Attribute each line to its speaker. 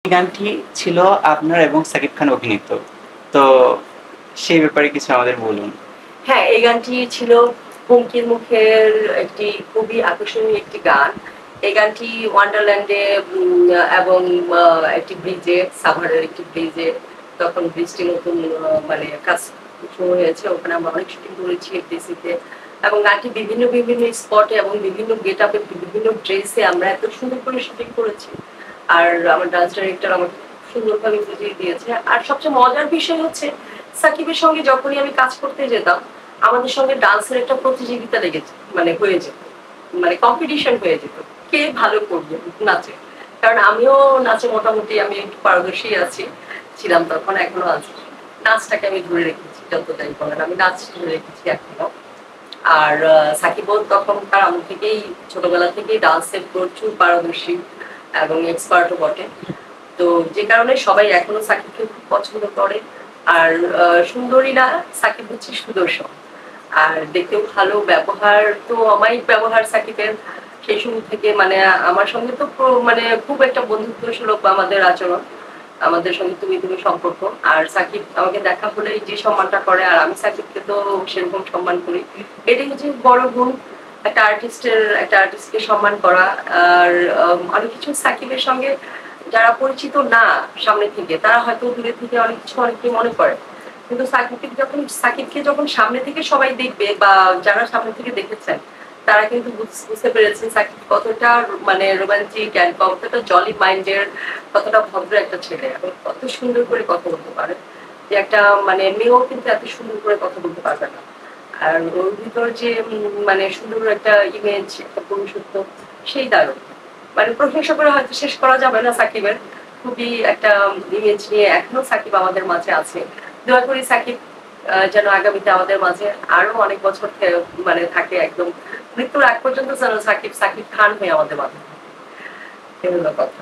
Speaker 1: এই গানটি ছিল আপনার এবং সাকিব খান অভিনীত। তো সেই ব্যাপারে কিছু আমাদের বলুন।
Speaker 2: হ্যাঁ, এই গানটি ছিল হুমকির মুখের একটি খুবই আকর্ষণীয় একটি গান। এই গানটি ওয়ান্ডারল্যান্ডে এবং একটি ব্রিজে, সাভারের একটি ব্রিজে, তখন ব্রিজটি নতুন মানে কাজ শুরু হয়েছে, ওখানে আমরা অনেক শুটিং করেছি এফডিসিতে। এবং গানটি বিভিন্ন বিভিন্ন স্পটে এবং বিভিন্ন গেট আপে, বিভিন্ন ড্রেসে আমরা এত সুন্দর করে শুটিং করেছি। আর আমার ডান্স ডাইরেক্টর আমাকে সুন্দরভাবে বুঝিয়ে দিয়েছে। আর সবচেয়ে মজার বিষয় হচ্ছে সাকিবের সঙ্গে যখনই আমি কাজ করতে যেতাম, আমাদের সঙ্গে ডান্সের একটা প্রতিযোগিতা লেগেছে, মানে হয়ে যেত, মানে কম্পিটিশন হয়ে যেত, কে ভালো করবে নাচে। কারণ আমিও নাচে মোটামুটি আমি একটু পারদর্শী আছি, ছিলাম তখন, এখনো আছি। নাচটাকে আমি ধরে রেখেছি, যতটাই বলেন আমি নাচ ধরে রেখেছি এখনো। আর সাকিবও তখন তার আমল থেকেই, ছোটবেলা থেকেই ডান্সে প্রচুর পারদর্শী এবং এক্সপার্টও বটে। তো যে কারণে সবাই এখনো সাকিবকে খুব পছন্দ করে। আর সুন্দরী না, সাকিব হচ্ছে সুদর্শন। আর দেখতেও ভালো, ব্যবহার তো অমায়িক ব্যবহার সাকিবের। সেই শুরু থেকে মানে আমার সঙ্গে তো মানে খুব একটা বন্ধুত্ব সুলভ আমাদের আচরণ, আমাদের সঙ্গে তুমি তুমি সম্পর্ক। আর সাকিব আমাকে দেখা হলেই যে সম্মানটা করে, আর আমি সাকিবকে তো সেরকম সম্মান করি। এটাই হচ্ছে বড় গুণ, একটা আর্টিস্টকে সম্মান করা। আর অনেক কিছু সাকিবের সঙ্গে যারা পরিচিত না সামনে থেকে, তারা হয়তো দূরে থেকে অনেক কিছু অনেকে মনে করে। কিন্তু সাকিবকে যখন সামনে থেকে সবাই দেখবে, বা যারা সামনে থেকে দেখেছেন, তারা কিন্তু বুঝতে পেরেছেন সাকিব কতটা মানে রোমান্টিক অ্যান্ড কতটা জলি মাইন্ডের, কতটা ভদ্র একটা ছেলে, এবং কত সুন্দর করে কথা বলতে পারে। যে একটা মানে মেয়েও কিন্তু এত সুন্দর করে কথা বলতে পারবে না। আর ওর ভিতর যে মানে সুন্দর একটা ইমেজ, একটা পুরুষত্ব, সেই দারুণ। মানে প্রশংসা করে হয়তো শেষ করা যাবে না সাকিবের। খুবই একটা ইমেজ নিয়ে এখনো সাকিব আমাদের মাঝে আছে। দোয়া করি সাকিব যেন আগামীতে আমাদের মাঝে আরো অনেক বছর মানে থাকে, একদম মৃত্যুর আগ পর্যন্ত যেন সাকিব সাকিব খান হয়ে আমাদের মাঝে থাকে। এই হলো কথা।